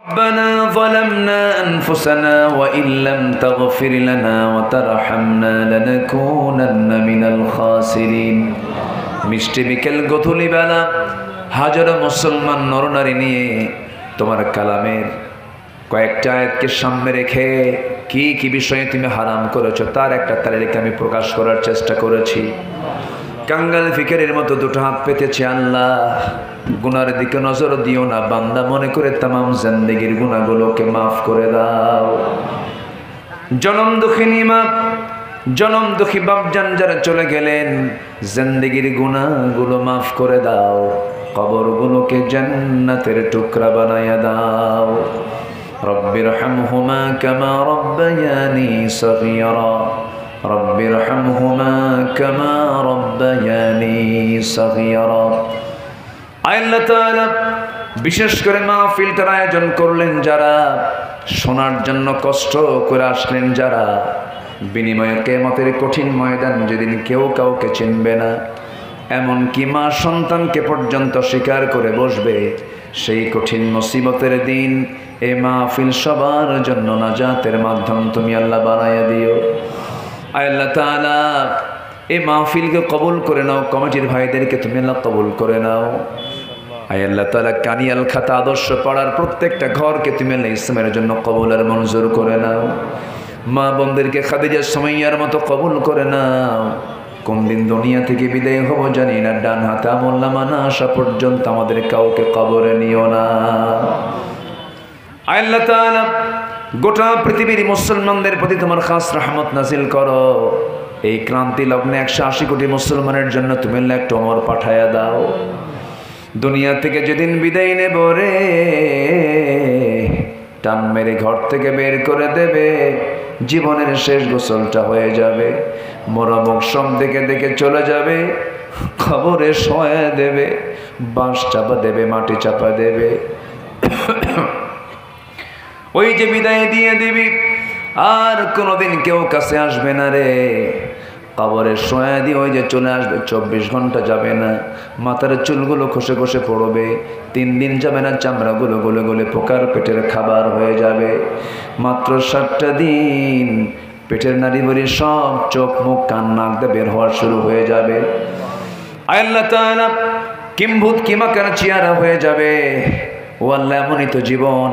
ربنا ظلمنا أنفسنا وإن لم تغفر لنا وترحمنا لنكونن من الخاسرين মিষ্টি বিকেল গধূলি বেলা হাজারো মুসলমান নরনারী নিয়ে তোমার কালামের কয়েকটা আয়াতকে সামনে রেখে কি কি বিষয়ে তুমি হারাম করেছো তার একটা তালিকা আমি প্রকাশ করার চেষ্টা করেছি। কাঙ্গাল ফিকিরের মতো দুটো হাত পেতেছি। আল্লাহ, গুনার দিকে নজর দিও না, বান্দা মনে করে তামাম জিন্দেগির গুনাহগুলোকে মাফ করে দাও। জনম দুঃখিনী মা, জনম দুঃখী বাপজান যারা চলে গেলেন, জিন্দেগির গুনাহগুলো মাফ করে দাও, কবরগুলোকে জান্নাতের টুকরা বানায়া দাও। রব্বিরহামহুমা কামা রব্বায়ানি সগীরা, রব্বিরহামহুমা কামা রব্বায়ানি সগীরা। আল্লাহ তাআলা বিশেষ করে মাহফিলটার আয়োজন করলেন যারা, শোনার জন্য কষ্ট করে আসলেন যারা, বিনিময়ে কিয়ামতের কঠিন ময়দান যেদিন কেউ কাউকে চিনবে না, এমনকি মা সন্তানকে পর্যন্ত স্বীকার করে বসবে, সেই কঠিন মুসিবতের দিন এ মাহফিল সবার জন্য নাজাতের মাধ্যম তুমি আল্লাহ বানায়া দিও। আল্লাহ তাআলা এই মাহফিলকে কবুল করে নাও, কমিটির ভাইদেরকে তুমি আল্লাহ কবুল করে নাও। আল্লাহ তাআলা কানিয়াল খাতা আদর্শ পাড়ার প্রত্যেকটা ঘরকে তুমি আল্লাহ ইসলামের জন্য কবুল আর মঞ্জুর করে নাও। মা বোনদেরকে খাদিজা সুমাইয়ার মতো কবুল করে নাও। কোন দিন দুনিয়া থেকে বিদায় হব জানি না, ডান হাতে আমল নামা না আসা পর্যন্ত আমাদের কাউকে কবরে নিও না। আল্লাহ তাআলা গোটা পৃথিবীর মুসলমানদের প্রতি তোমার খাস রহমত নাজিল করো। এই ক্রান্তি লগ্নে 180 কোটি মুসলমানের জন্য তুমি একটা ওমর পাঠায়া দাও। দুনিয়া থেকে যেদিন বিদায় নেব রে, টান মেরে ঘর থেকে বের করে দেবে, জীবনের শেষ গোসলটা হয়ে যাবে, মরা মুখ সব দেখে দেখে চলে যাবে, খবরে শোয়া দেবে, বাঁশ চাপা দেবে, মাটি চাপা দেবে। ওই যে বিদায় দিয়ে দিবি, আর কোনোদিন কেউ কাছে আসবে না রে। কবরে শোয়া দিয়ে ওই যে চলে আসবে, 24 ঘন্টা যাবে না, মাথার চুলগুলো খসে খসে পড়বে, 3 দিন যাবে না, চামড়াগুলো গলে গলে পোকার পেটের খাবার হয়ে যাবে। মাত্র 7টা দিন পেটের নাড়ি ভরি সব চোখ মুখ কান নাক দিয়ে বের হওয়া শুরু হয়ে যাবে। আল্লাহ তাআলা কিম্ভূত কিমাকার চেহারা হয়ে যাবে। ও আল্লাহ, এমনই তো জীবন।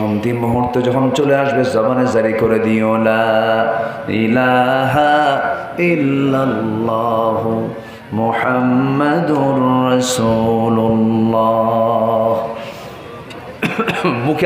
অন্তিম মুহূর্ত যখন চলে আসবে, জবানে জারি করে দিও লা ইলাহা ইল্লাল্লাহু মুহাম্মাদুর রাসূলুল্লাহ। মুখে